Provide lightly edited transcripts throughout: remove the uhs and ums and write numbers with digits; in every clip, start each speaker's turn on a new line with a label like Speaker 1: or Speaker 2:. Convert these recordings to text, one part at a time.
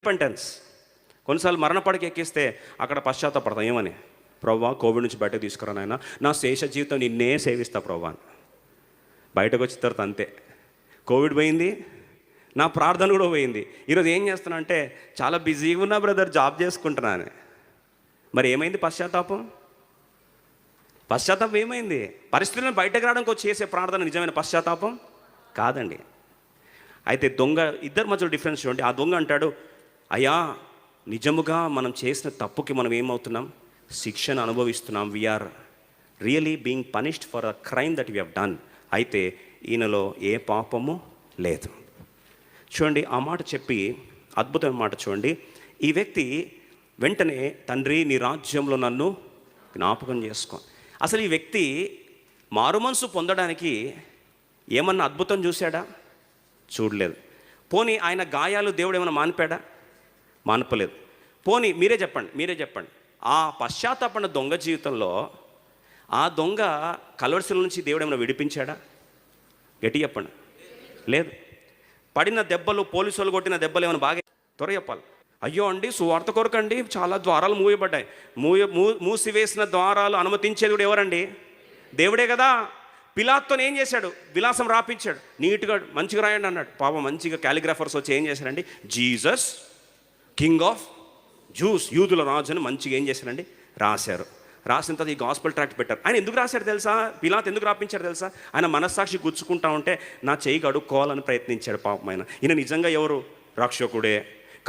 Speaker 1: Repentance. కొన్నిసార్లు మరణపడికి ఎక్కిస్తే అక్కడ పశ్చాత్తాపడతాం. ఏమని? ప్రభువా, కోవిడ్ నుంచి బయటకు తీసుకురా నాయన, నా శేష జీవితం నిన్నే సేవిస్తా ప్రభువా. బయటకు వచ్చిన తర్వాత అంతే, కోవిడ్ పోయింది, నా ప్రార్థన కూడా పోయింది. ఈరోజు ఏం చేస్తున్నా అంటే, చాలా బిజీగా ఉన్నా బ్రదర్, జాబ్ చేసుకుంటున్నాను. మరి ఏమైంది పశ్చాత్తాపం? పశ్చాత్తాపం ఏమైంది? పరిస్థితులను బయటకు రావడానికి చేసే ప్రార్థన నిజమైన పశ్చాత్తాపం కాదండి. అయితే దొంగ, ఇద్దరి మధ్యలో డిఫరెన్స్ చూడండి. ఆ దొంగ అంటాడు, అయ్యా నిజముగా మనం చేసిన తప్పుకి మనం ఏమవుతున్నాం? శిక్షను అనుభవిస్తున్నాం. We are really being punished for a crime that we have done. అయితే ఈయనలో ఏ పాపము లేదు. చూడండి, ఆ మాట చెప్పి అద్భుతమైన మాట చూడండి. ఈ వ్యక్తి వెంటనే, తండ్రి నీ రాజ్యంలో నన్ను జ్ఞాపకం చేసుకో. అసలు ఈ వ్యక్తి మారుమనసు పొందడానికి ఏమన్నా అద్భుతం చూశాడా? చూడలేదు. పోనీ ఆయన గాయాలు దేవుడు ఏమైనా మానిపాడా? మానపలేదు. పోనీ మీరే చెప్పండి, ఆ పశ్చాత్తాపడిన దొంగ జీవితంలో ఆ దొంగ కలవరిశిల నుంచి దేవుడు ఏమైనా విడిపించాడా? గట్టి చెప్పండి. లేదు. పడిన దెబ్బలు, పోలీసు వాళ్ళు కొట్టిన దెబ్బలు ఏమైనా బాగా త్వర చెప్పాలి. అయ్యో అండి, సువార్త కొరకండి చాలా ద్వారాలు మూయబడ్డాయి. మూసివేసిన ద్వారాలు అనుమతించేది కూడా ఎవరండి? దేవుడే కదా. పిలాత్తో ఏం చేశాడు? విలాసం రాపించాడు. నీట్గా మంచిగా రాయండి అన్నాడు. పాపం మంచిగా క్యాలిగ్రాఫర్స్ వచ్చి ఏం చేశారండి? జీసస్ కింగ్ ఆఫ్ జూస్, యూదుల రాజు అని మంచిగా ఏం చేశారండి? రాశారు. రాసిన తర్వాత ఈ గాస్పెల్ ట్రాక్ట్ పెట్టారు. ఆయన ఎందుకు రాశారు తెలుసా? పిలాత్ ఎందుకు రాపించారు తెలుసా? ఆయన మనస్సాక్షి గుచ్చుకుంటా ఉంటే నా చెయ్యి కడుక్కోవాలని ప్రయత్నించాడు. పాపం ఈయన నిజంగా ఎవరు? రక్షకుడే.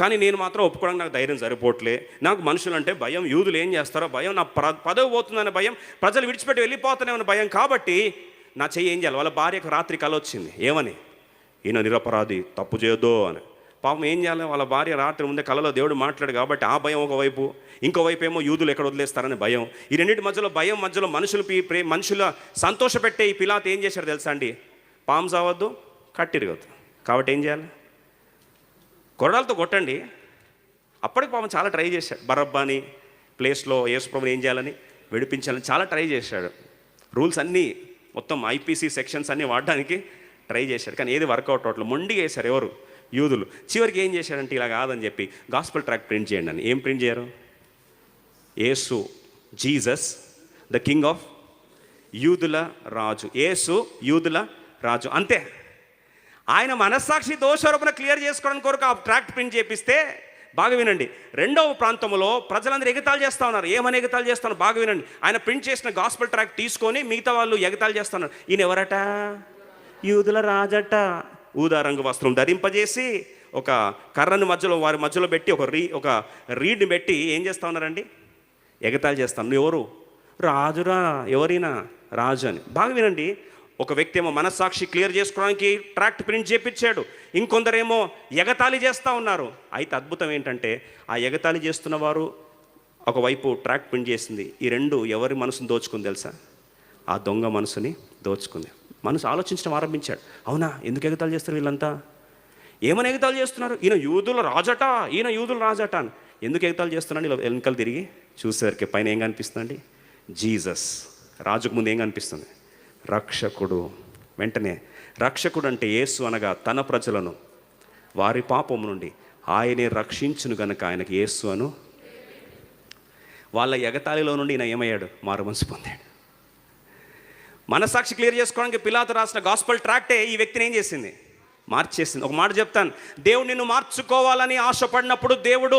Speaker 1: కానీ నేను మాత్రం ఒప్పుకోవడానికి నాకు ధైర్యం సరిపోవట్లే. నాకు మనుషులంటే భయం, యూదులు ఏం చేస్తారో భయం, నా పదవి పోతుందనే భయం, ప్రజలు విడిచిపెట్టి వెళ్ళిపోతానేమని భయం. కాబట్టి నా చెయ్యి ఏం చేయాలి? వాళ్ళ భార్యకు రాత్రి కల వచ్చింది. ఏమని? ఈయన నిరపరాధి, తప్పు చేయొద్దు అని. పాపం ఏం చేయాలి? వాళ్ళ భార్య రాత్రి ముందే కలలో దేవుడు మాట్లాడు కాబట్టి ఆ భయం ఒకవైపు, ఇంకోవైపు ఏమో యూదులు ఎక్కడ వదిలేస్తారని భయం. ఈ రెండింటి మధ్యలో భయం మధ్యలో మనుషుల సంతోషపెట్టే ఈ పిలాత్ ఏం చేశాడు తెలుసా అండి? పాము చావద్దు, కట్టిరగద్దు. కాబట్టి ఏం చేయాలి? కొరడాలతో కొట్టండి. అప్పటికి పాపం చాలా ట్రై చేశాడు. బరబ్బాని ప్లేస్లో యేసుప్రభుని ఏం చేయాలని? విడిపించాలని చాలా ట్రై చేశాడు. రూల్స్ అన్నీ మొత్తం ఐపీసీ సెక్షన్స్ అన్నీ వాడడానికి ట్రై చేశాడు. కానీ ఏది వర్కౌట్ అవట్లేదు. మొండిగా వేశారు ఎవరు? యూదులు. చివరికి ఏం చేశాడంటే, ఇలా కాదని చెప్పి గాస్పెల్ ట్రాక్ ప్రింట్ చేయండి అని. ఏం ప్రింట్ చేయరు? యేసు, జీసస్ ద కింగ్ ఆఫ్ యూదుల రాజు, యేసు యూదుల రాజు, అంతే. ఆయన మనస్సాక్షి దోషారోపణ క్లియర్ చేసుకోవడానికి కొరకు ఆ ట్రాక్ట్ ప్రింట్ చేపిస్తే, బాగా వినండి, రెండవ ప్రాంతంలో ప్రజలందరూ ఎగతాళి చేస్తూ ఉన్నారు. ఏమని ఎగతాళి చేస్తున్నారు? బాగా వినండి. ఆయన ప్రింట్ చేసిన గాస్పెల్ ట్రాక్ తీసుకొని మిగతా వాళ్ళు ఎగతాళి చేస్తున్నారు. ఈయన ఎవరట? యూదుల రాజట. ఊదా రంగు వస్త్రం ధరింపజేసి ఒక కర్రను వారి మధ్యలో పెట్టి ఒక రీడ్ని పెట్టి ఏం చేస్తూ ఉన్నారండి? ఎగతాళి చేస్తాను. నువ్వు ఎవరు? రాజురా. ఎవరైనా రాజు అని. బాగా వినండి. ఒక వ్యక్తి ఏమో మనస్సాక్షి క్లియర్ చేసుకోవడానికి ట్రాక్ట్ ప్రింట్ చేపించాడు, ఇంకొందరేమో ఎగతాళి చేస్తూ ఉన్నారు. అయితే అద్భుతం ఏంటంటే, ఆ ఎగతాళి చేస్తున్న వారు ఒకవైపు ట్రాక్ట్ ప్రింట్ చేసింది. ఈ రెండు ఎవరి మనసును దోచుకుంది తెలుసా? ఆ దొంగ మనసుని దోచుకుంది. మనసు ఆలోచించడం ఆరంభించాడు. అవునా, ఎందుకు ఎగతాళి చేస్తారు వీళ్ళంతా? ఏమని ఎగతాళి చేస్తున్నారు? ఈయన యూదుల రాజట, ఈయన యూదుల రాజట అని. ఎందుకు ఎగతాళి చేస్తున్నాడు? ఇలా వెనకలు తిరిగి చూసేసరికి పైన ఏం కనిపిస్తుందండి? జీసస్. రాజుకు ముందు ఏం కనిపిస్తుంది? రక్షకుడు. వెంటనే రక్షకుడు అంటే యేసు అనగా తన ప్రజలను వారి పాపము నుండి ఆయనే రక్షించును గనుక ఆయనకి యేసు అను. వాళ్ళ ఎగతాళిలో నుండి ఈయన ఏమయ్యాడు? మారుమనసు పొందాడు. మనస్సాక్షి క్లియర్ చేసుకోవడానికి పిలాతు రాసిన గాస్పెల్ ట్రాక్టే ఈ వ్యక్తిని ఏం చేసింది? మార్చేసింది. ఒక మాట చెప్తాను, దేవుడు నిన్ను మార్చుకోవాలని ఆశపడినప్పుడు దేవుడు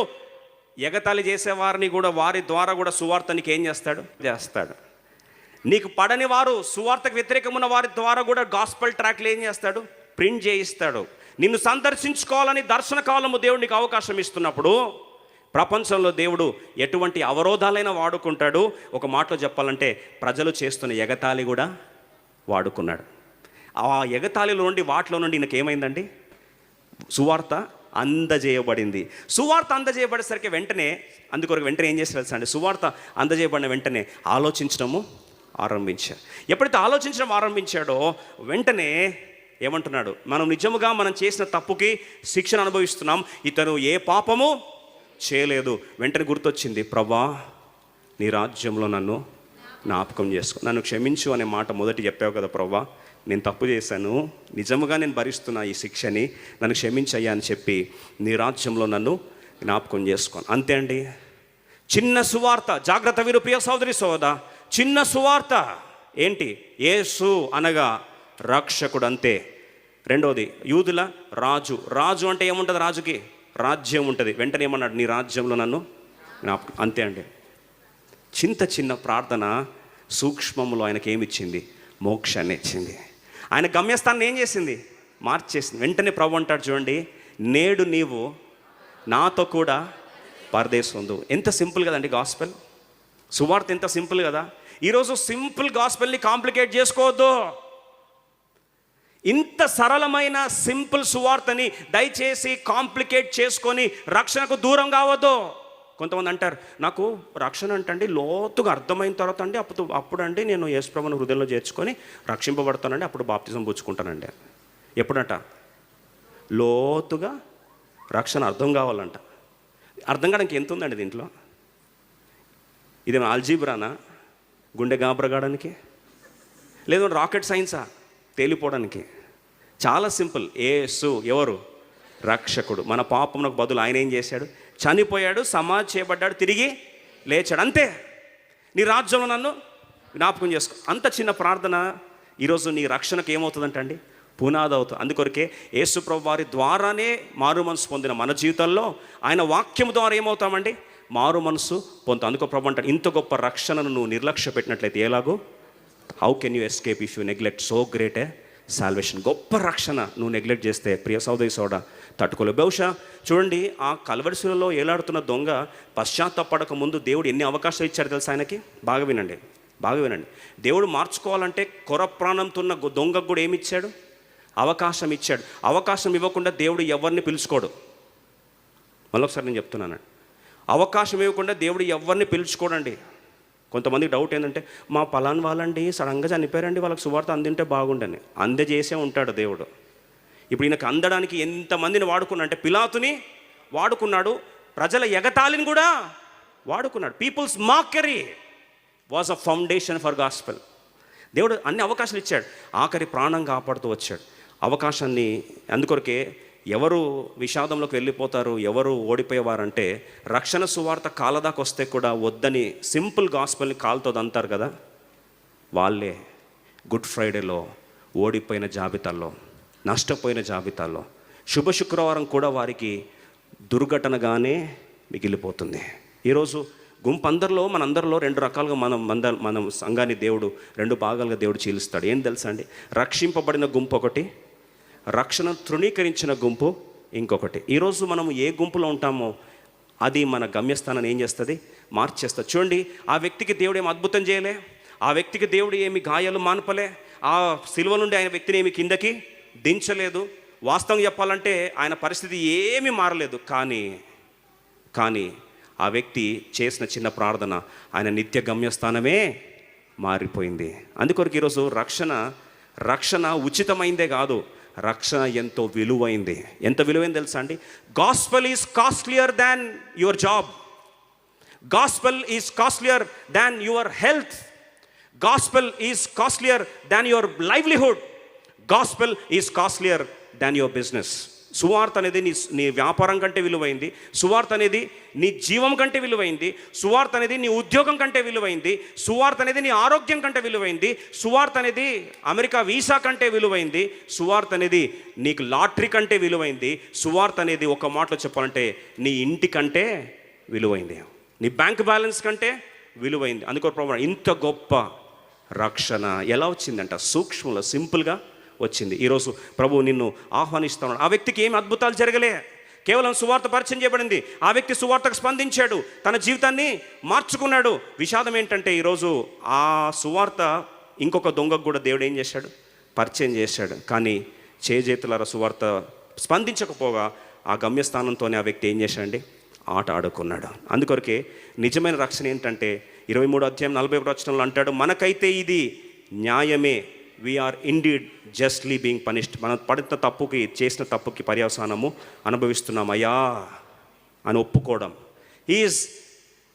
Speaker 1: ఎగతాళి చేసేవారిని కూడా, వారి ద్వారా కూడా సువార్తనికి ఏం చేస్తాడు. నీకు పడని వారు, సువార్తకు వ్యతిరేకమున్న వారి ద్వారా కూడా గాస్పెల్ ట్రాక్లు ఏం చేస్తాడు? ప్రింట్ చేయిస్తాడు. నిన్ను సందర్శించుకోవాలని దర్శన కాలము దేవుడు నీకు అవకాశం ఇస్తున్నప్పుడు, ప్రపంచంలో దేవుడు ఎటువంటి అవరోధాలైనా వాడుకుంటాడు. ఒక మాటలో చెప్పాలంటే, ప్రజలు చేస్తున్న ఎగతాళి కూడా వాడుకున్నాడు. ఆ ఎగతాళిలో నుండి, వాటిలో నుండి ఈయనకి ఏమైందండి? సువార్త అందజేయబడింది. సువార్త అందజేయబడేసరికి వెంటనే ఏం చేశారు అంటే, సువార్త అందజేయబడిన వెంటనే ఆలోచించడము ఆరంభించాడు. ఎప్పుడైతే ఆలోచించడం ఆరంభించాడో వెంటనే ఏమంటున్నాడు? మనం చేసిన తప్పుకి శిక్షణ అనుభవిస్తున్నాం, ఇతను ఏ పాపము చేయలేదు. వెంటనే గుర్తొచ్చింది, ప్రభా నీ రాజ్యంలో నన్ను జ్ఞాపకం చేసుకో, నన్ను క్షమించు అనే మాట మొదటి చెప్పావు కదా ప్రభా, నేను తప్పు చేశాను, నిజముగా నేను భరిస్తున్నా ఈ శిక్షని, నన్ను క్షమించయ్యా అని చెప్పి నీ రాజ్యంలో నన్ను జ్ఞాపకం చేసుకోను. అంతే అండి. చిన్న సువార్త, జాగ్రత్త వీరు ప్రియ సోదరి సోదా, చిన్న సువార్త ఏంటి? యేసు అనగా రక్షకుడు, అంతే. రెండవది యూదుల రాజు. రాజు అంటే ఏముంటుంది? రాజుకి రాజ్యం ఉంటుంది. వెంటనే ఏమన్నాడు? నీ రాజ్యంలో నన్ను జ్ఞాపకం. అంతే అండి. చిన్న ప్రార్థన సూక్ష్మంలో ఆయనకి ఏమిచ్చింది? మోక్షాన్ని ఇచ్చింది. ఆయన గమ్యస్థానాన్ని ఏం చేసింది? మార్చేసింది. వెంటనే ప్రభు అంటాడు చూడండి, నేడు నీవు నాతో కూడా పరదేశం ఉండు. ఎంత సింపుల్ కదండి గాస్పెల్, సువార్త ఎంత సింపుల్ కదా. ఈరోజు సింపుల్ గాస్పెల్ని కాంప్లికేట్ చేసుకోవద్దు. ఇంత సరళమైన సింపుల్ సువార్తని దయచేసి కాంప్లికేట్ చేసుకొని రక్షణకు దూరం కావద్దు. కొంతమంది అంటారు, నాకు రక్షణ అంటే లోతుగా అర్థమైన తర్వాత అండి అప్పుడు అండి నేను యేసుప్రభుని హృదయంలో చేర్చుకొని రక్షింపబడతానండి, అప్పుడు బాప్తిజం పుచ్చుకుంటానండి. ఎప్పుడంట? లోతుగా రక్షణ అర్థం కావాలంట. అర్థం కావడానికి ఎంత ఉందండి దీంట్లో? ఇదేమో ఆల్జీబ్రానా గుండె గాబరగాడానికి? లేదు రాకెట్ సైన్సా తేలిపోవడానికి? చాలా సింపుల్. యేసు ఎవరు? రక్షకుడు. మన పాపమునకు బదులు ఆయన ఏం చేశాడు? చనిపోయాడు, సమాధి చేయబడ్డాడు, తిరిగి లేచాడు, అంతే. నీ రాజ్యంలో నన్ను జ్ఞాపకం చేసుకో. అంత చిన్న ప్రార్థన ఈరోజు నీ రక్షణకు ఏమవుతుందంటండి? పునాది అవుతుంది. అందుకొరకే యేసు ప్రభు వారి ద్వారానే మారు మనసు పొందిన మన జీవితంలో ఆయన వాక్యం ద్వారా ఏమవుతామండి? మారు మనసు పొందుతాం. అందుకో ప్రభు అంటాడు, ఇంత గొప్ప రక్షణను నువ్వు నిర్లక్ష్య పెట్టినట్లయితే ఎలాగో? How can you escape if you neglect so great A salvation. గొప్ప రక్షణ నువ్వు నెగ్లెక్ట్ చేస్తే ప్రియ సోదరి సోడా తట్టుకోలేవు. బహుశా చూడండి, ఆ కల్వరిశిలలో ఏలాడుతున్న దొంగ పశ్చాత్తాపడక ముందు దేవుడు ఎన్ని అవకాశాలు ఇచ్చాడు తెలుసా ఆయనకి? బాగా వినండి. దేవుడు మార్చుకోవాలంటే కొర ప్రాణంతో ఉన్న దొంగకు కూడా ఏమి ఇచ్చాడు? అవకాశం ఇచ్చాడు. అవకాశం ఇవ్వకుండా దేవుడు ఎవరిని పిలుచుకోడు. మళ్ళొకసారి నేను చెప్తున్నాను, అవకాశం ఇవ్వకుండా దేవుడు ఎవరిని పిలుచుకోడండి. కొంతమందికి డౌట్ ఏంటంటే, మా పలాన్ వాళ్ళండి సడన్గా చనిపోయారండి, వాళ్ళకి సువార్త అందింటే బాగుండని. అందజేసే ఉంటాడు దేవుడు. ఇప్పుడు ఈయనకు అందడానికి ఎంతమందిని వాడుకున్నా అంటే, పిలాతుని వాడుకున్నాడు, ప్రజల ఎగతాళిని కూడా వాడుకున్నాడు. People's mockery was a foundation for gospel. దేవుడు అన్ని అవకాశాలు ఇచ్చాడు, ఆఖరి ప్రాణం కాపాడుతూ వచ్చాడు. అవకాశాన్ని అందుకొరకే ఎవరు విషాదంలోకి వెళ్ళిపోతారు, ఎవరు ఓడిపోయేవారంటే, రక్షణ సువార్త కాలదాకా వస్తే కూడా వద్దని సింపుల్ గాస్పెల్ని కాలుతో అంటారు కదా, వాళ్ళే గుడ్ ఫ్రైడేలో ఓడిపోయిన జాబితాల్లో, నష్టపోయిన జాబితాల్లో, శుభ శుక్రవారం కూడా వారికి దుర్ఘటనగానే మిగిలిపోతుంది. ఈరోజు గుంపందరిలో మనందరిలో రెండు రకాలుగా మనం సంఘాన్ని దేవుడు రెండు భాగాలుగా దేవుడు చీలుస్తాడు. ఏం తెలుసా అండి? రక్షింపబడిన గుంపు ఒకటి, రక్షణ తృణీకరించిన గుంపు ఇంకొకటి. ఈరోజు మనం ఏ గుంపులో ఉంటామో అది మన గమ్యస్థానాన్ని ఏం చేస్తుంది? మార్చేస్తుంది. చూడండి, ఆ వ్యక్తికి దేవుడు ఏమి అద్భుతం చేయలే, ఆ వ్యక్తికి దేవుడు ఏమి గాయాలు మానపలే, ఆ సిలువ నుండి ఆయన వ్యక్తిని ఏమి కిందకి దించలేదు. వాస్తవం చెప్పాలంటే ఆయన పరిస్థితి ఏమీ మారలేదు. కానీ ఆ వ్యక్తి చేసిన చిన్న ప్రార్థన ఆయన నిత్య గమ్యస్థానమే మారిపోయింది. అందుకొరకు ఈరోజు రక్షణ ఉచితమైందే కాదు, రక్షణ ఎంతో విలువైంది. ఎంత విలువైంది తెలుసా అండి? Gospel is costlier than your job, gospel is costlier than your health, gospel is costlier than your livelihood, gospel is costlier than your business. సువార్త అనేది నీ వ్యాపారం కంటే విలువైంది, సువార్త అనేది నీ జీవం కంటే విలువైంది, సువార్త అనేది నీ ఉద్యోగం కంటే విలువైంది, సువార్త అనేది నీ ఆరోగ్యం కంటే విలువైంది, సువార్త అనేది అమెరికా వీసా కంటే విలువైంది, సువార్త అనేది నీకు లాటరీ కంటే విలువైంది, సువార్త అనేది ఒక మాటలో చెప్పాలంటే నీ ఇంటి కంటే విలువైంది, నీ బ్యాంక్ బ్యాలెన్స్ కంటే విలువైంది. అందుకో ప్రభు ఇంత గొప్ప రక్షణ ఎలా వచ్చిందంట? సూక్ష్మంలో సింపుల్గా వచ్చింది. ఈరోజు ప్రభువు నిన్ను ఆహ్వానిస్తున్నాడు. ఆ వ్యక్తికి ఏమి అద్భుతాలు జరగలే, కేవలం సువార్త పరిచయం చేయబడింది. ఆ వ్యక్తి సువార్తకు స్పందించాడు, తన జీవితాన్ని మార్చుకున్నాడు. విషాదం ఏంటంటే ఈరోజు ఆ సువార్త ఇంకొక దొంగకు కూడా దేవుడు ఏం చేశాడు? పరిచయం చేశాడు. కానీ చేతులారా సువార్త స్పందించకపోగా ఆ గమ్యస్థానంతోనే ఆ వ్యక్తి ఏం చేశాడండి? ఆట ఆడుకున్నాడు. అందుకొరకే నిజమైన రక్షణ ఏంటంటే 23వ అధ్యాయం 41వ వచనంలో అంటాడు, మనకైతే ఇది న్యాయమే, we are indeed justly being punished. మనం పడిన తప్పుకి, చేసిన తప్పుకి పర్యవసానము అనుభవిస్తున్నాం అయ్యా అని ఒప్పుకోవడం. He is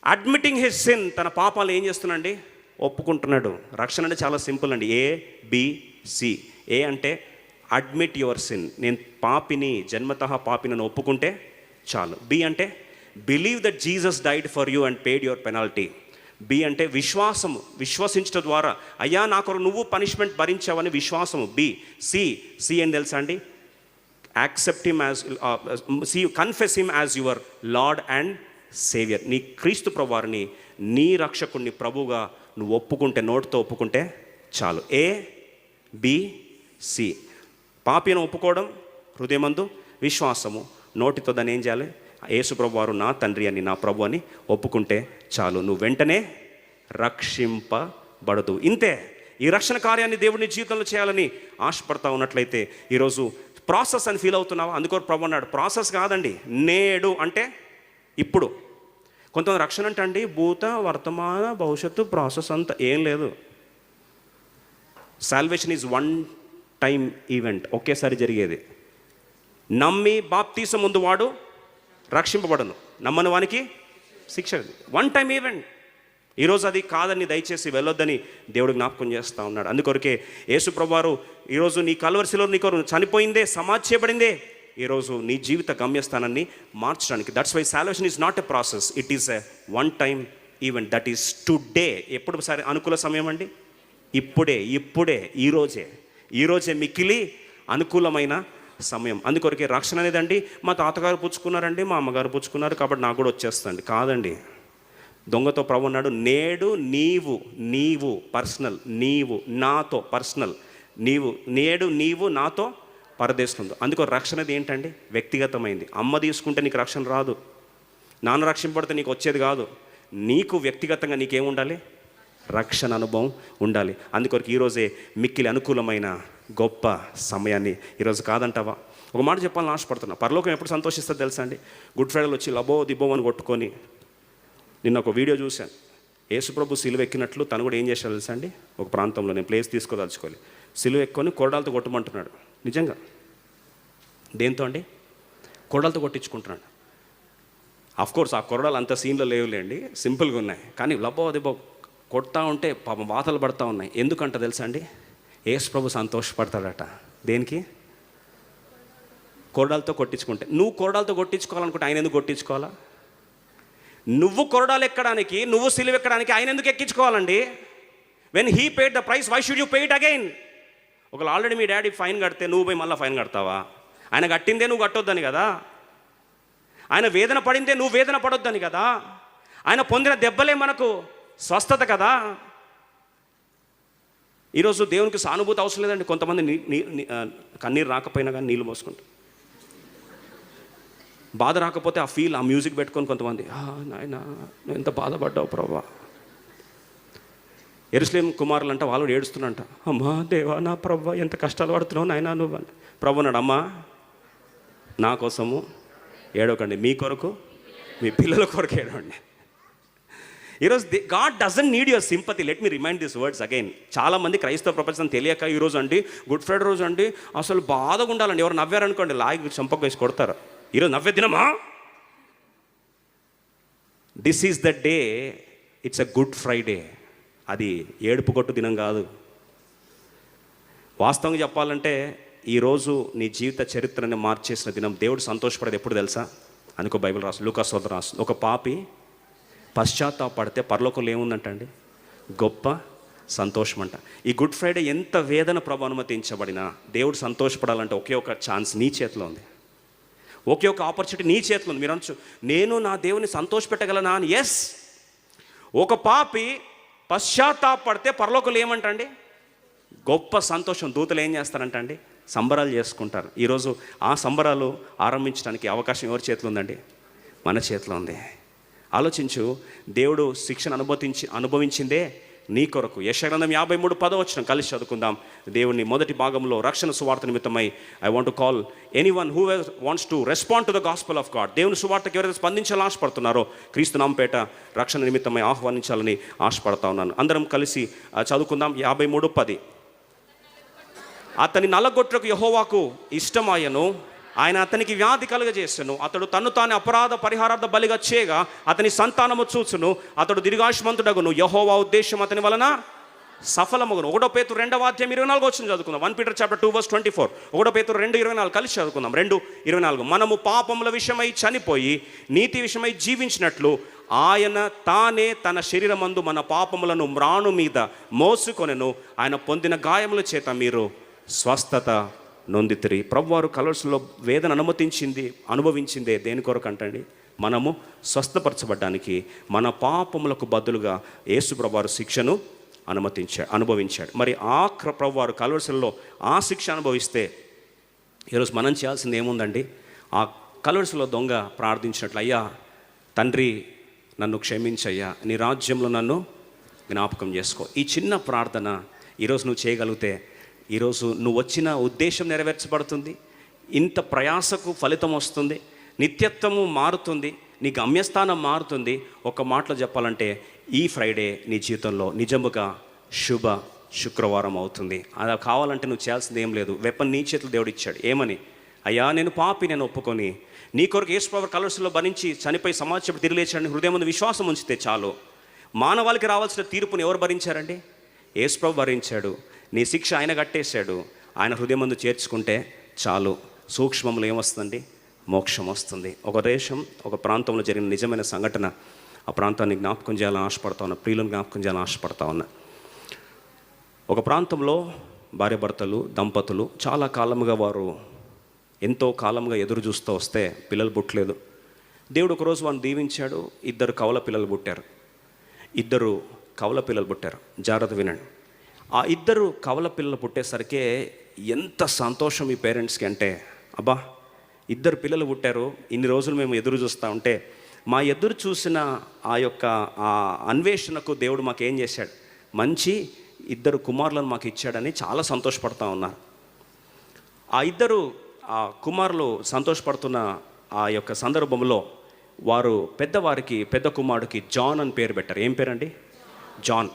Speaker 1: admitting his sin. తన పాపాలు ఏం చేస్తున్నాడండి? ఒప్పుకుంటున్నాడు. రక్షణ అంటే చాలా సింపుల్ అండి. ABC. ఏ అంటే అడ్మిట్ యువర్ సిన్, నేను పాపిని, జన్మతః పాపిని ఒప్పుకుంటే చాలు. బి అంటే believe that Jesus died for you and paid your penalty. B అంటే విశ్వాసము, విశ్వసించడం ద్వారా అయ్యా నా కొరకు నువ్వు పనిష్మెంట్ భరించావని విశ్వాసము. బి. సి అని తెలుసా అండి? Accept him as confess him as your lord and saviour. నీ క్రీస్తు ప్రభువారిని నీ రక్షకుడిని ప్రభువుగా నువ్వు ఒప్పుకుంటే, నోటితో ఒప్పుకుంటే చాలు. A, B, C. పాపిని ఒప్పుకోవడం హృదయమందు, విశ్వాసము నోటితో దాన్ని ఏం చేయాలి? యేసు ప్రభువారు నా తండ్రి అని, నా ప్రభు అని ఒప్పుకుంటే చాలు, నువ్వు వెంటనే రక్షింపబడదు. ఇంతే. ఈ రక్షణ కార్యాన్ని దేవుని జీవితంలో చేయాలని ఆశపడతా ఉన్నట్లయితే ఈరోజు ప్రాసెస్ అని ఫీల్ అవుతున్నావా? అందుకో ప్రభు అన్నాడు ప్రాసెస్ కాదండి, నేడు అంటే ఇప్పుడు. కొంతమంది రక్షణ అంటే అండి భూత వర్తమాన భవిష్యత్తు ప్రాసెస్ అంతా ఏం లేదు. Salvation is one time event, ఒకేసారి జరిగేది. నమ్మి బాప్తీసం ముందు వాడు రక్షింపబడను, నమ్మని వానికి శిక్ష. One time event. ఈరోజు అది కాదని దయచేసి వెళ్ళొద్దని దేవుడు జ్ఞాపకం చేస్తూ ఉన్నాడు. అందుకొరకే యేసు ప్రభువారు ఈరోజు నీ కల్వరిశిలో నీ కొరకు చనిపోయిందే, సమాధి చేయబడిందే ఈరోజు నీ జీవిత గమ్యస్థానాన్ని మార్చడానికి. That's why salvation is not a process, it is a one time event. That is today. ఎప్పుడు సరే అనుకూల సమయం అండి? ఇప్పుడే ఈరోజే మిక్కిలి అనుకూలమైన సమయం. అందుకొరకే రక్షణ అనేదండి మా తాతగారు పుచ్చుకున్నారండి, మా అమ్మగారు పుచ్చుకున్నారు కాబట్టి నాకు కూడా వచ్చేస్తుంది కాదండి. దొంగతో ప్రభు అన్నాడు నేడు నీవు పర్సనల్, నీవు నాతో పర్సనల్, నేడు నాతో పరదేశంలో. అందుకో రక్షణ ఏంటండి? వ్యక్తిగతమైంది. అమ్మ తీసుకుంటే నీకు రక్షణ రాదు, నాన్న రక్షింపడితే నీకు వచ్చేది కాదు. నీకు వ్యక్తిగతంగా నీకేముండాలి? రక్షణ అనుభవం ఉండాలి. అందుకొరకు ఈరోజే మిక్కిలి అనుకూలమైన గొప్ప సమయాన్ని ఈరోజు కాదంటావా? ఒక మాట చెప్పాలని ఆశపడుతున్నా. పరలోకం ఎప్పుడు సంతోషిస్తుంది తెలుసా అండి? గుడ్ ఫ్రైడేలో వచ్చి లబో దిబో అని కొట్టుకొని. నిన్న ఒక వీడియో చూశాను, యేసుప్రభు సిలువ ఎక్కినట్లు తను కూడా ఏం చేశాడు తెలుసా అండి? ఒక ప్రాంతంలో నేను ప్లేస్ తీసుకోదలుచుకోవాలి, సిలువ ఎక్కుకొని కొరడాలతో కొట్టమంటున్నాడు. నిజంగా దేంతో అండి? కొరడాలతో కొట్టించుకుంటున్నాడు. ఆఫ్కోర్స్ ఆ కొరడాలు అంత సీన్లో లేవులేండి, సింపుల్గా ఉన్నాయి. కానీ లబో దిబో కొడతా ఉంటే పాపం వాతలు పడతా ఉన్నాయి. ఎందుకంట తెలుసా అండి? యేసు ప్రభు సంతోషపడతాడట. దేనికి? కొరడాలతో కొట్టించుకుంటే. నువ్వు కొరడాలతో కొట్టించుకోవాలనుకుంటే ఆయన ఎందుకు కొట్టించుకోవాలా? నువ్వు కొరడాలు ఎక్కడానికి, నువ్వు సిలువ ఎక్కడానికి ఆయన ఎందుకు ఎక్కించుకోవాలండి? When he paid the price, why should you pay it again? ఒకవేళ ఆల్రెడీ మీ డాడీ ఫైన్ కడితే నువ్వు పోయి మళ్ళీ ఫైన్ కడతావా? ఆయన కట్టిందే నువ్వు కట్టొద్దని కదా, ఆయన వేదన పడిందే నువ్వు వేదన పడొద్దని కదా, ఆయన పొందిన దెబ్బలే మనకు స్వస్థత కదా. ఈరోజు దేవునికి సానుభూతి అవసరం లేదండి. కొంతమంది కన్నీరు రాకపోయినా కానీ నీళ్ళు మోసుకుంటారు. బాధ రాకపోతే ఆ ఫీల్, ఆ మ్యూజిక్ పెట్టుకొని కొంతమంది నాయన నువ్వు ఎంత బాధపడ్డావు ప్రభా. యెరూషలేము కుమారులు అంట, వాళ్ళు ఏడుస్తున్నంట, అమ్మా దేవా నా ప్రభా ఎంత కష్టాలు పడుతున్నావు నాయన నువ్వు అని. ప్రభు అన్నాడు, అమ్మా నా కోసము ఏడవకండి, మీ కొరకు మీ పిల్లల కొరకు ఏడవండి. ఈరోజు God doesn't need your sympathy. Let me remind this words again. చాలామంది క్రైస్తవ ప్రపంచం తెలియక ఈరోజు అండి గుడ్ ఫ్రైడే రోజు అండి అసలు బాధగా ఉండాలండి. ఎవరు నవ్వారనుకోండి లాగి చంపక వేసి కొడతారు. ఈరోజు నవ్వే దినమా? This is the day, it's a good Friday. అది ఏడుపు కొట్టు దినం కాదు. వాస్తవంగా చెప్పాలంటే ఈరోజు నీ జీవిత చరిత్రని మార్చేసిన దినం. దేవుడు సంతోషపడేది ఎప్పుడు తెలుసా? అనుకో బైబిల్ రాసు, లూకాసు వార్త రాసు, ఒక పాపి పశ్చాత్తాపడితే పరలోకంలో ఏముందంటండి? గొప్ప సంతోషం అంట. ఈ గుడ్ ఫ్రైడే ఎంత వేదన ప్రభు అనుమతించబడినా దేవుడు సంతోషపడాలంటే ఒకే ఒక ఛాన్స్ నీ చేతిలో ఉంది, ఒకే ఒక ఆపర్చునిటీ నీ చేతిలో ఉంది. మీరు అనొచ్చు నేను నా దేవుని సంతోషపెట్టగలనా అని. ఎస్, ఒక పాపి పశ్చాత్తాపడితే పరలోకంలో ఏమంటండి? గొప్ప సంతోషం. దూతలు ఏం చేస్తారంటండి? సంబరాలు చేసుకుంటారు. ఈరోజు ఆ సంబరాలు ఆరంభించడానికి అవకాశం ఎవరి చేతిలో ఉందండి? మన చేతిలో ఉంది. ఆలోచించు, దేవుడు శిక్షను అనుభవించిందే నీ కొరకు. యెషయా గ్రంథం 53:10 కలిసి చదువుకుందాం. దేవుని మొదటి భాగంలో రక్షణ సువార్త నిమిత్తమై I want to call anyone who wants to respond to the gospel of God. దేవుని సువార్తకి ఎవరైతే స్పందించాలని ఆశపడుతున్నారో క్రీస్తు నామపేట రక్షణ నిమిత్తమై ఆహ్వానించాలని ఆశపడతా ఉన్నాను. అందరం కలిసి చదువుకుందాం. 53:10. అతని నల్లగొట్టుకు యెహోవాకు ఇష్టమాయను, ఆయన అతనికి వ్యాధి కలుగజేసెను. అతడు తన్ను తాను అపరాధ పరిహారార్థ బలిగా చేయగా అతని సంతానము చూచును. అతడు దీర్ఘాయుష్మంతుడగును. యెహోవా ఉద్దేశం అతని వలన సఫలమగును. 1 పేతురు 2:24 చదువుకుందాం. 1 Peter chapter 2:24. 1 పేతురు 2:24 కలిసి చదువుకుందాం. 2:24. మనము పాపముల విషయమై చనిపోయి నీతి విషయమై జీవించినట్లు ఆయన తానే తన శరీరమందు మన పాపములను మ్రాణు మీద మోసుకొనెను. ఆయన పొందిన గాయముల చేత మీరు స్వస్థత నొందితిరి. ప్రభువారు కలవరిలో వేదన అనుభవించిందే దేని కొరకు అంటండి? మనము స్వస్థపరచబడ్డానికి, మన పాపములకు బదులుగా యేసు ప్రభువారు శిక్షను అనుభవించాడు. మరి ఆ ప్రభువారు కలవరిలో ఆ శిక్ష అనుభవిస్తే ఈరోజు మనం చేయాల్సింది ఏముందండి? ఆ కలవరిలో దొంగ ప్రార్థించినట్లు, అయ్యా తండ్రి నన్ను క్షమించయ్యా, నీ రాజ్యంలో నన్ను జ్ఞాపకం చేసుకో. ఈ చిన్న ప్రార్థన ఈరోజు నువ్వు చేయగలిగితే ఈరోజు నువ్వు వచ్చిన ఉద్దేశం నెరవేర్చబడుతుంది, ఇంత ప్రయాసకు ఫలితం వస్తుంది, నిత్యత్వము మారుతుంది, నీ గమ్యస్థానం మారుతుంది. ఒక మాటలో చెప్పాలంటే ఈ ఫ్రైడే నీ జీవితంలో నిజముగా శుభ శుక్రవారం అవుతుంది. అది కావాలంటే నువ్వు చేయాల్సింది ఏం లేదు. వెపన్ నీ చేతులు దేవుడు ఇచ్చాడు. ఏమని? అయ్యా నేను పాపి, నేను ఒప్పుకొని నీ కొరకు యేసు ప్రభు కలవరిలో భరించి చనిపోయి సమాజం తిరిగి లేచాడని హృదయం ముందు విశ్వాసం ఉంచితే చాలు. మానవాళికి రావాల్సిన తీర్పును ఎవరు భరించారండి? యేసు ప్రభు భరించాడు. నీ శిక్ష ఆయన కట్టేశాడు. ఆయన హృదయం ముందు చేర్చుకుంటే చాలు. సూక్ష్మంలో ఏమొస్తుందండి? మోక్షం వస్తుంది. ఒక ప్రాంతంలో జరిగిన నిజమైన సంఘటన, ఆ ప్రాంతాన్ని జ్ఞాపకం చేయాలని ఆశపడతా ఉన్నా, ప్రియులను జ్ఞాపకం చేయాలని ఆశపడతా ఉన్నా. ఒక ప్రాంతంలో భార్యాభర్తలు దంపతులు చాలా కాలముగా వారు ఎంతో కాలంగా ఎదురు చూస్తూ వస్తే పిల్లలు పుట్టలేదు. దేవుడు ఒకరోజు వారిని దీవించాడు. 2 కవల పిల్లలు పుట్టారు. 2 కవల పిల్లలు పుట్టారు. జాగ్రత్త వినండి. ఆ 2 కవల పిల్లలు పుట్టేసరికి ఎంత సంతోషం ఈ పేరెంట్స్కి అంటే, అబ్బా 2 పిల్లలు పుట్టారు, ఇన్ని రోజులు మేము ఎదురు చూస్తూ ఉంటే మా ఎదురు చూసిన ఆ అన్వేషణకు దేవుడు మాకు ఏం చేశాడు? మంచి 2 కుమారులను మాకు ఇచ్చాడని చాలా సంతోషపడుతూ ఉన్నారు. ఆ 2 కుమారులు సంతోషపడుతున్న ఆ యొక్క సందర్భంలో వారు పెద్ద కుమారుడికి జాన్ అని పేరు పెట్టారు. ఏం పేరండి? జాన్.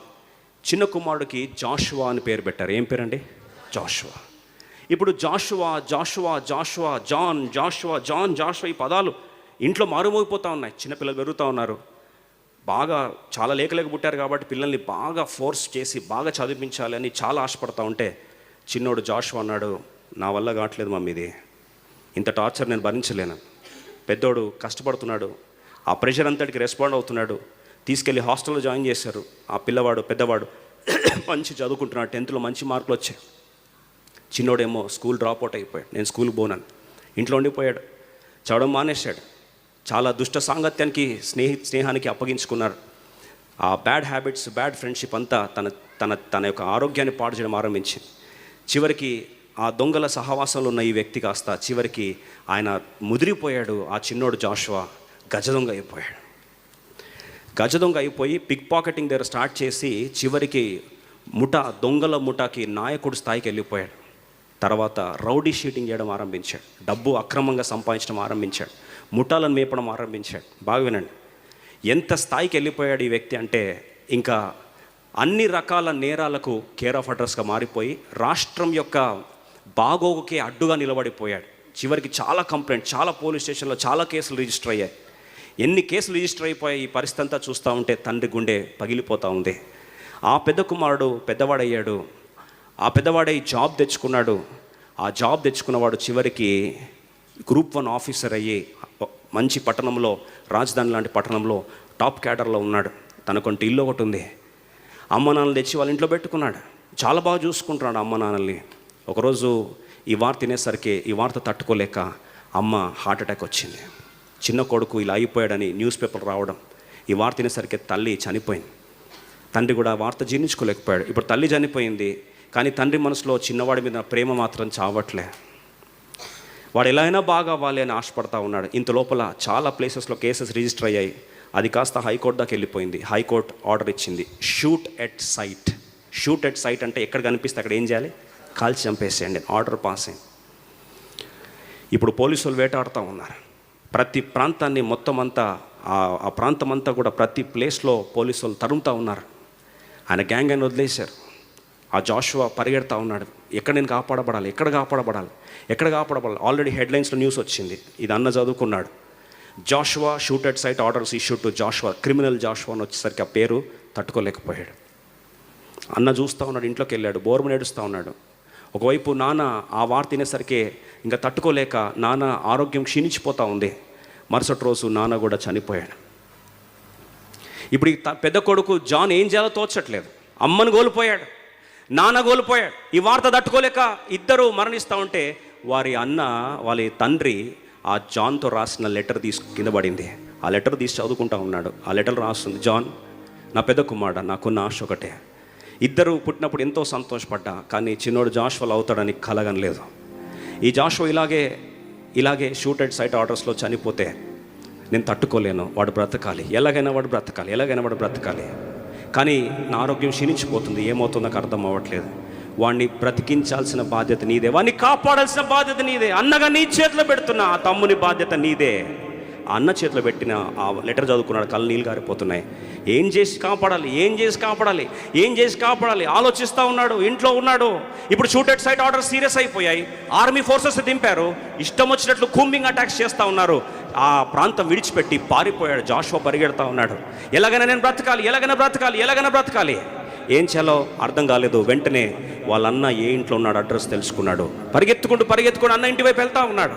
Speaker 1: చిన్న కుమారుడికి జాషువా అని పేరు పెట్టారు. ఏం పేరండి? జాషువా. ఇప్పుడు జాషువా, జాన్ ఈ పదాలు ఇంట్లో మారుమోగిపోతూ ఉన్నాయి. చిన్నపిల్లలు పెరుగుతూ ఉన్నారు. బాగా చాలా లేక పుట్టారు కాబట్టి పిల్లల్ని బాగా ఫోర్స్ చేసి బాగా చదివించాలి అని చాలా ఆశపడతా ఉంటే చిన్నోడు జాషువా అన్నాడు, నా వల్ల కావట్లేదు మమ్మీ, ఇది ఇంత టార్చర్ నేను భరించలేను. పెద్దోడు కష్టపడుతున్నాడు, ఆ ప్రెషర్ అంతటికి రెస్పాండ్ అవుతున్నాడు. తీసుకెళ్ళి హాస్టల్లో జాయిన్ చేశారు. ఆ పెద్దవాడు మంచి చదువుకుంటున్నాడు, 10th మంచి మార్కులు వచ్చాయి. చిన్నోడేమో స్కూల్ డ్రాప్ అవుట్ అయిపోయాడు. నేను స్కూల్కి పోనాను, ఇంట్లో ఉండిపోయాడు, చదవడం మానేశాడు. చాలా దుష్ట సాంగత్యానికి స్నేహానికి అప్పగించుకున్నారు. ఆ బ్యాడ్ హ్యాబిట్స్, బ్యాడ్ ఫ్రెండ్షిప్ అంతా తన యొక్క ఆరోగ్యాన్ని పాడు చేయడం ఆరంభించింది. చివరికి ఆ దొంగల సహవాసంలో ఉన్న ఈ వ్యక్తి కాస్త చివరికి ఆయన ముదిరిపోయాడు. ఆ చిన్నోడు జాషువా గజదొంగ అయిపోయి పిక్ పాకెటింగ్ దగ్గర స్టార్ట్ చేసి చివరికి దొంగల ముఠాకి నాయకుడు స్థాయికి వెళ్ళిపోయాడు. తర్వాత రౌడీ షీటింగ్ చేయడం ఆరంభించాడు. డబ్బు అక్రమంగా సంపాదించడం ఆరంభించాడు. ముఠాలను మేపడం ఆరంభించాడు. బాగా వినండి, ఎంత స్థాయికి వెళ్ళిపోయాడు ఈ వ్యక్తి అంటే ఇంకా అన్ని రకాల నేరాలకు కేర్ ఆఫ్ అడ్రస్గా మారిపోయి రాష్ట్రం యొక్క బాగోగుకే అడ్డుగా నిలబడిపోయాడు. చివరికి చాలా కంప్లైంట్, చాలా పోలీస్ స్టేషన్లో చాలా కేసులు రిజిస్టర్ అయ్యాయి. ఎన్ని కేసులు రిజిస్టర్ అయిపోయాయి ఈ పరిస్థితి అంతా చూస్తూ ఉంటే తండ్రి గుండె పగిలిపోతూ ఉంది. ఆ పెద్ద కుమారుడు పెద్దవాడయ్యాడు. ఆ పెద్దవాడై జాబ్ తెచ్చుకున్నాడు. ఆ జాబ్ తెచ్చుకున్నవాడు చివరికి గ్రూప్ 1 ఆఫీసర్ అయ్యి మంచి పట్టణంలో, రాజధాని లాంటి పట్టణంలో టాప్ క్యాడర్లో ఉన్నాడు. తనకొంటి ఇల్లు ఒకటి ఉంది. అమ్మ నాన్నలు తెచ్చి వాళ్ళ ఇంట్లో పెట్టుకున్నాడు. చాలా బాగా చూసుకుంటున్నాడు అమ్మ నాన్నల్ని. ఒకరోజు ఈ వార్త తినేసరికి ఈ వార్త తట్టుకోలేక అమ్మ హార్ట్ అటాక్ వచ్చింది. చిన్న కొడుకు ఇలా అయిపోయాడని న్యూస్ పేపర్ రావడం, ఈ వార్త తినేసరికి తల్లి చనిపోయింది. తండ్రి కూడా వార్త జీర్ణించుకోలేకపోయాడు. ఇప్పుడు తల్లి చనిపోయింది, కానీ తండ్రి మనసులో చిన్నవాడి మీద ప్రేమ మాత్రం చావట్లే. వాడు ఎలా అయినా బాగా అవ్వాలి అని ఆశపడతా ఉన్నాడు. ఇంత లోపల చాలా ప్లేసెస్లో కేసెస్ రిజిస్టర్ అయ్యాయి. అది కాస్త హైకోర్టు దాకా వెళ్ళిపోయింది. హైకోర్టు ఆర్డర్ ఇచ్చింది, షూట్ ఎట్ సైట్ అంటే ఎక్కడ కనిపిస్తే అక్కడ ఏం చేయాలి? కాల్చి చంపేసేయండి. ఆర్డర్ పాస్ అయింది. ఇప్పుడు పోలీసులు వేటాడుతూ ఉన్నారు. ప్రతి ప్రాంతాన్ని మొత్తం అంతా ఆ ప్రాంతం అంతా కూడా ప్రతి ప్లేస్లో పోలీసులు తరుముతూ ఉన్నారు. ఆయన గ్యాంగ్ అని వదిలేశారు. ఆ జాషువా పరిగెడతా ఉన్నాడు. ఎక్కడ నేను కాపాడబడాలి, ఎక్కడ కాపాడబడాలి. ఆల్రెడీ హెడ్లైన్స్లో న్యూస్ వచ్చింది. ఇది అన్న చదువుకున్నాడు. Joshua shoot at sight orders issue to Joshua, criminal Joshua అని వచ్చేసరికి ఆ పేరు తట్టుకోలేకపోయాడు. అన్న చూస్తూ ఉన్నాడు, ఇంట్లోకి వెళ్ళాడు, బోరుమని ఏడుస్తూ ఉన్నాడు. ఒకవైపు నాన్న ఆ వార్త తినేసరికి ఇంకా తట్టుకోలేక నాన్న ఆరోగ్యం క్షీణించిపోతూ ఉంది. మరుసటి రోజు నాన్న కూడా చనిపోయాడు. ఇప్పుడు ఈ పెద్ద కొడుకు జాన్ ఏం చేయాలో తోచట్లేదు. అమ్మను కోల్పోయాడు, నాన్న కోల్పోయాడు. ఈ వార్త తట్టుకోలేక ఇద్దరు మరణిస్తూ ఉంటే వాళ్ళ తండ్రి ఆ జాన్తో రాసిన లెటర్ కింద పడింది. ఆ లెటర్ తీసి చదువుకుంటా ఉన్నాడు. ఆ లెటర్ రాస్తుంది, జాన్, నా పెద్ద కుమారుడు, నాకున్న ఆశ ఒకటే. ఇద్దరు పుట్టినప్పుడు ఎంతో సంతోషపడ్డా, కానీ చిన్నోడు జాషువా అవుతాడని కలగనలేదు. ఈ జాషువా ఇలాగే షూటెడ్ సైట్ ఆర్డర్స్లో చనిపోతే నేను తట్టుకోలేను. వాడు బ్రతకాలి, ఎలాగైనా వాడు బ్రతకాలి. కానీ నా ఆరోగ్యం క్షీణించిపోతుంది, ఏమవుతుందో నాకు అర్థం అవ్వట్లేదు. వాడిని బ్రతికించాల్సిన బాధ్యత నీదే, వాడిని కాపాడాల్సిన బాధ్యత నీదే. అన్నగా నీ చేతిలో పెడుతున్నా, ఆ తమ్ముని బాధ్యత నీదే. ఆ అన్న చేతిలో పెట్టిన ఆ లెటర్ చదువుకున్నాడు, కళ్ళు నీళ్ళు గారిపోతున్నాయి. ఏం చేసి కాపాడాలి ఆలోచిస్తూ ఉన్నాడు. ఇంట్లో ఉన్నాడు. ఇప్పుడు షూటెడ్ సైట్ ఆర్డర్ సీరియస్ అయిపోయాయి. ఆర్మీ ఫోర్సెస్ దింపారు. ఇష్టం వచ్చినట్లు కూంబింగ్ అటాక్స్ చేస్తూ ఉన్నారు. ఆ ప్రాంతం విడిచిపెట్టి పారిపోయాడు. జాషువా పరిగెడతా ఉన్నాడు. ఎలాగైనా నేను బ్రతకాలి. ఏం చేయాలో అర్థం కాలేదు. వెంటనే వాళ్ళ అన్న ఏ ఇంట్లో ఉన్నాడు అడ్రస్ తెలుసుకున్నాడు. పరిగెత్తుకుంటూ అన్న ఇంటి వైపు వెళ్తా ఉన్నాడు.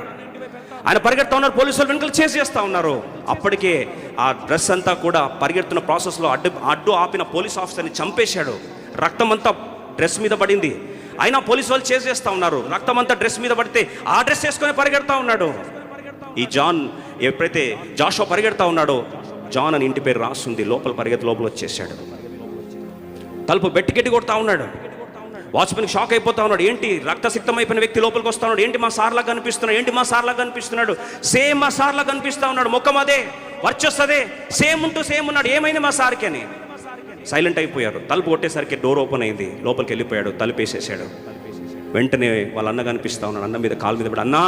Speaker 1: ఆయన పరిగెడతా ఉన్నారు, పోలీసులు వెనుకలు చేసేస్తూ ఉన్నారు. అప్పటికే ఆ డ్రెస్ అంతా కూడా పరిగెడుతున్న ప్రాసెస్లో అడ్డు ఆపిన పోలీస్ ఆఫీసర్ని చంపేశాడు. రక్తం అంతా డ్రెస్ మీద పడింది. అయినా పోలీసు వాళ్ళు చేసేస్తూ ఉన్నారు. రక్తం అంతా డ్రెస్ మీద పడితే ఆ డ్రెస్ వేసుకొని పరిగెడతా ఉన్నాడు. ఈ జాన్ ఎప్పుడైతే జాషువా పరిగెడతా ఉన్నాడో, జాన్ అని ఇంటి పేరు రాస్తుంది. లోపల వచ్చేసాడు. తలుపు గట్టి కొడతా ఉన్నాడు. వాచ్మెన్కి షాక్ అయిపోతా ఉన్నాడు. ఏంటి రక్తసిక్తం అయిపోయిన వ్యక్తి లోపలికి వస్తా ఉన్నాడు, ఏంటి మా సార్లా కనిపిస్తున్నాడు, సేమ్ మా సార్లా కనిపిస్తా ఉన్నాడు, ముఖం అదే, వర్చస్ అదే, సేమ్ ఉన్నాడు, ఏమైంది మా సార్కి అని సైలెంట్ అయిపోయారు. తలుపు కొట్టేసరికి డోర్ ఓపెన్ అయింది. లోపలికి వెళ్ళిపోయాడు, తలుపు వేసేసాడు. వెంటనే వాళ్ళ అన్న కనిపిస్తా ఉన్నాడు. అన్న మీద కాలు మీద పడి, అన్నా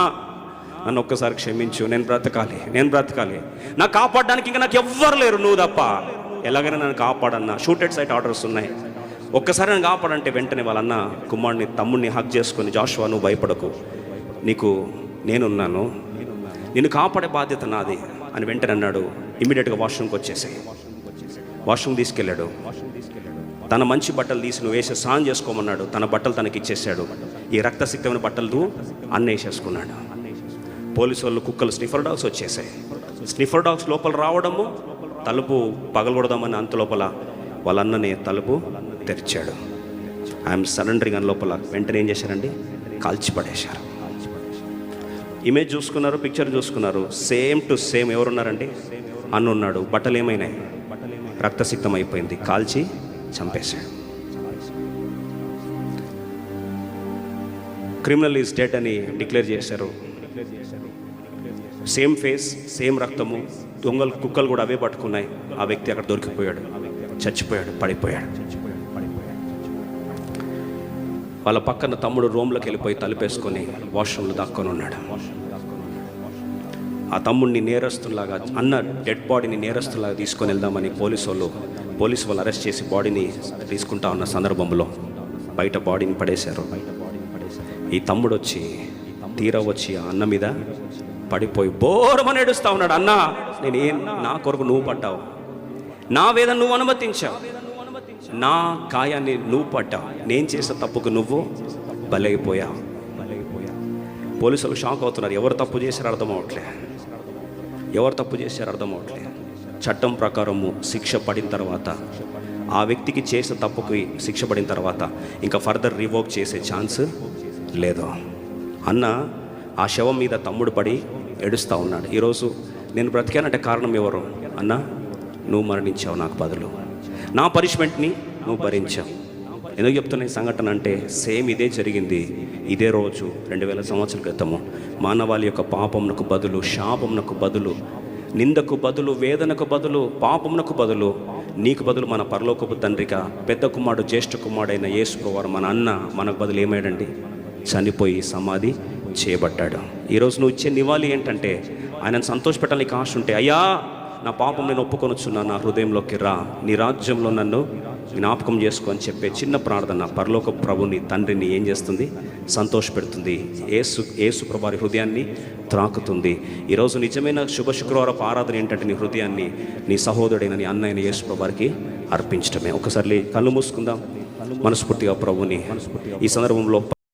Speaker 1: నన్ను ఒక్కసారి క్షమించు, నేను బ్రతకాలి, నాకు కాపాడడానికి ఇంకా నాకు ఎవ్వరు లేరు, నువ్వు తప్ప, ఎలాగైనా నన్ను కాపాడన్నా, షూటెడ్ సైట్ ఆర్డర్స్ ఉన్నాయి, ఒక్కసారి నన్ను కాపాడంటే వెంటనే వాళ్ళన్న కుమారుడిని తమ్ముడిని హక్ చేసుకొని, జాషువా నువ్వు భయపడకు, నీకు నేనున్నాను, నిన్ను కాపాడే బాధ్యత నాది అని వెంటనే అన్నాడు. ఇమ్మీడియట్గా వాష్రూమ్కి వచ్చేసాయి. వాష్రూమ్ తీసుకెళ్ళాడు. తన మంచి బట్టలు తీసి నువ్వు వేసి స్నానం చేసుకోమన్నాడు. తన బట్టలు తనకి ఇచ్చేసాడు. ఈ రక్తసిక్తమైన బట్టలు అన్న వేసేసుకున్నాడు. పోలీసు వాళ్ళు కుక్కలు స్నిఫర్ డాగ్స్ వచ్చేసాయి. స్నిఫర్ డాగ్స్ లోపల రావడము, తలుపు పగలగొడదామని అంత లోపల వాళ్ళ అన్ననే తలుపు తెరిచాడు. ఐఎమ్ సరెండరింగ్ అని లోపల వెంటనే ఏం చేశారండి, కాల్చి పడేశారు. ఇమేజ్ చూసుకున్నారు, పిక్చర్ చూసుకున్నారు, సేమ్ టు సేమ్ ఎవరున్నారండి, అన్న ఉన్నాడు. బట్టలు ఏమైనాయి, రక్తసిక్తం అయిపోయింది, కాల్చి చంపేశాడు. క్రిమినల్ ఈజ్ డెడ్ అని డిక్లేర్ చేశారు. సేమ్ ఫేస్, సేమ్ రక్తము, కుక్కలు కూడా అవే పట్టుకున్నాయి. ఆ వ్యక్తి అక్కడ దొరికిపోయాడు, చచ్చిపోయాడు, పడిపోయాడు. వాళ్ళ పక్కన తమ్ముడు రూమ్లోకి వెళ్ళిపోయి తలుపేసుకొని వాష్రూమ్లో దాక్కొని ఉన్నాడు. ఆ తమ్ముడిని నేరస్తులాగా, అన్న డెడ్ బాడీని నేరస్తులాగా తీసుకొని వెళ్దామని పోలీసు వాళ్ళు అరెస్ట్ చేసి బాడీని తీసుకుంటా ఉన్న సందర్భంలో బయట బాడీని పడేశారు. ఈ తమ్ముడు తీరా వచ్చి ఆ అన్న మీద పడిపోయి బోరమని ఏడుస్తా ఉన్నాడు. అన్నా, నా కొరకు నువ్వు పడ్డావు, నా వేదన నువ్వు అనుమతించావు, నా గాయాన్ని నువ్వు పడ్డావు, నేను చేసే తప్పుకు నువ్వు బలైపోయావు. పోలీసులు షాక్ అవుతున్నారు. ఎవరు తప్పు చేశారో అర్థం అవట్లే. చట్టం ప్రకారము శిక్ష పడిన తర్వాత, ఆ వ్యక్తికి చేసే తప్పుకి శిక్ష పడిన తర్వాత ఇంకా ఫర్దర్ రివోక్ చేసే ఛాన్స్ లేదు. అన్న ఆ శవం మీద తమ్ముడు పడి ఏడుస్తూ ఉన్నాడు. ఈరోజు నేను బ్రతికానంటే కారణం ఎవరు? అన్న, నువ్వు మరణించావు నాకు బదులు, నా పనిష్మెంట్ని నువ్వు భరించావు. ఎందుకు చెప్తున్నా ఈ సంఘటన అంటే, సేమ్ ఇదే జరిగింది. ఇదే రోజు 2000 సంవత్సరాల క్రితము మానవాళి యొక్క పాపమునకు బదులు, శాపమునకు బదులు, నిందకు బదులు, వేదనకు బదులు, పాపమునకు బదులు, నీకు బదులు మన పరలోకపు తండ్రిగా పెద్ద కుమారుడు, జ్యేష్ఠ కుమారుడైన యేసు ప్రభువారు మన అన్న మనకు బదులు ఏమయ్యాడండి? చనిపోయి సమాధి చేయబడ్డాడు. ఈరోజు నువ్వు ఇచ్చే నివాళి ఏంటంటే, ఆయనను సంతోషపెట్టాలని ఆశ ఉంటే, అయ్యా నా పాపం నేను ఒప్పుకొనొచ్చున్నా, నా హృదయంలోకి రా, నీ రాజ్యంలో నన్ను జ్ఞాపకం చేసుకో అని చెప్పే చిన్న ప్రార్థన పరలోక ప్రభుని, తండ్రిని ఏం చేస్తుంది? సంతోషపెడుతుంది. యేసు ప్రభువారి హృదయాన్ని త్రాకుతుంది. ఈరోజు నిజమైన శుభ శుక్రవారపు ఆరాధన ఏంటంటే, నీ హృదయాన్ని నీ సహోదరుడైన నీ అన్నయ్యని యేసు ప్రభువారికి అర్పించడమే. ఒకసారి కళ్ళు మూసుకుందాం. మనస్ఫూర్తిగా ప్రభుని ఈ సందర్భంలో